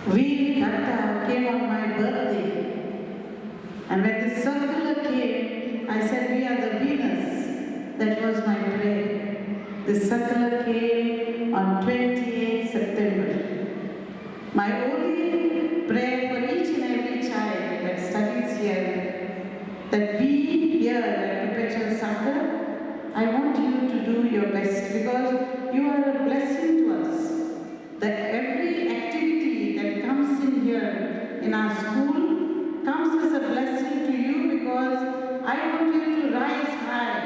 Veergatha came on my birthday, and when the circular came, I said, "We are the Venus." That was my prayer. The circular came on 28th September. My only prayer for each and every child that studies here, that we here at Perpetual Soccer, I want you to do your best because you are a blessing to us. That every activity that comes in here in our school comes as a blessing to you because I want you to rise high.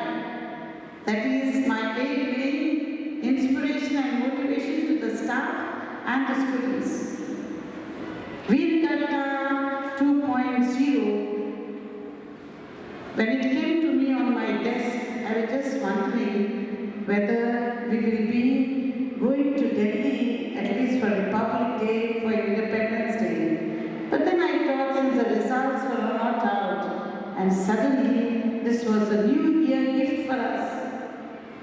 That is my main inspiration and motivation to the staff and the students. Veergatha 2.0, when it came to me on my desk, I was just wondering whether we will be going to Delhi at least for Republic Day, for Independence Day. But then I thought since the results were not out, and suddenly this was a new year gift for us.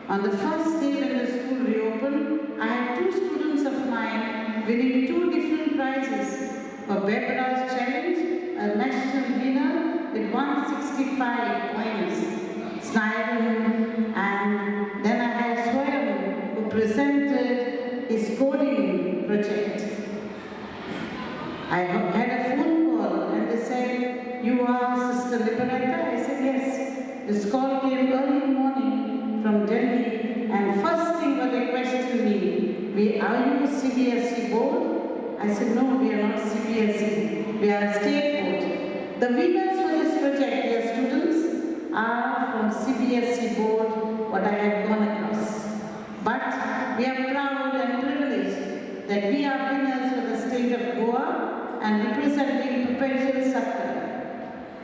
On the first day when the school reopened, I had two students of mine winning two different prizes for Bebra's Challenge, a national winner with 165 points. Navelim, and then I had Swayam who presented his coding project. I had a phone call and they said, "You are Sister Veergatha?" I said, "Yes." This call came early morning from Delhi, and first thing what they questioned me, "Are you CBSE board?" I said, "No, we are not CBSE, we are state board." The winners for this project, dear students, are from CBSE board, what I have gone across. But we are proud and privileged that we are winners for the state of Goa and representing Perpetual Soccer.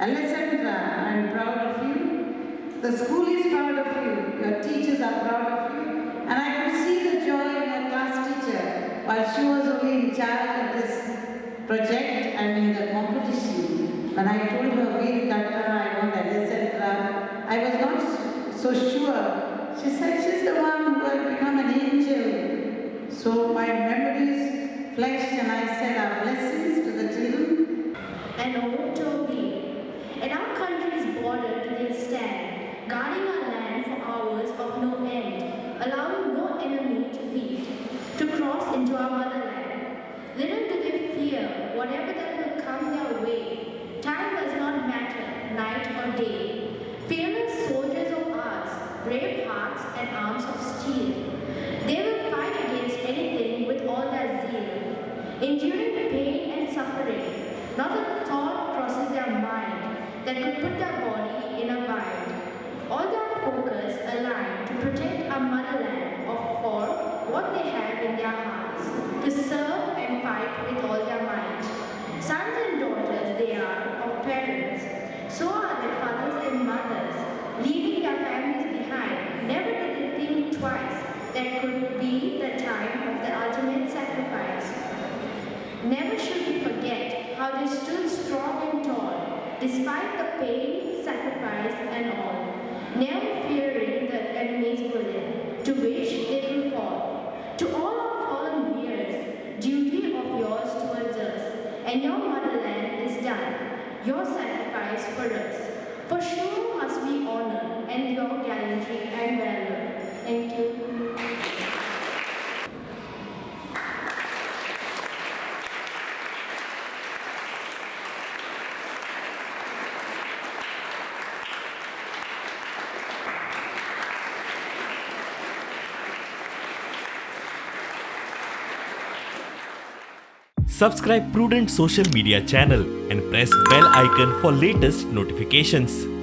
Alessandra, I am proud of you. The school is proud of you. Your teachers are proud of you. And I could see the joy in your class teacher while she was only in charge of this project and in the competition. When I told her, "Veergatha, I want Alessandra," I was not so sure. She said, "She's the one who has become an angel." So my memories flashed and I said, "Our blessings to the children." An old told me, "At our country's border do they stand, guarding our land for hours of no end, allowing no enemy to feed, to cross into our motherland. Little do they fear whatever that will come their way. Time does not matter, night or day. Fearless soldiers of ours, brave hearts and arms of steel. They will fight against anything with all their zeal, enduring pain and suffering. Not a thought crosses their mind that could put their body in a bind. All their focus aligned to protect our motherland for what they have in their hearts, to serve and fight with all their might. Sons and daughters they are of parents, so are their fathers and mothers, leaving their families behind. Never did they think twice that could be the time of the ultimate sacrifice. Never should we forget how they stood strong and tall, despite the pain, sacrifice and all, never fearing the enemy's bullet, to which they could fall. To all our fallen years, duty of yours towards us, and your motherland is done, your sacrifice for us. For sure must we honor and your gallantry and valor. Thank you. Subscribe Prudent social media channel and press bell icon for latest notifications.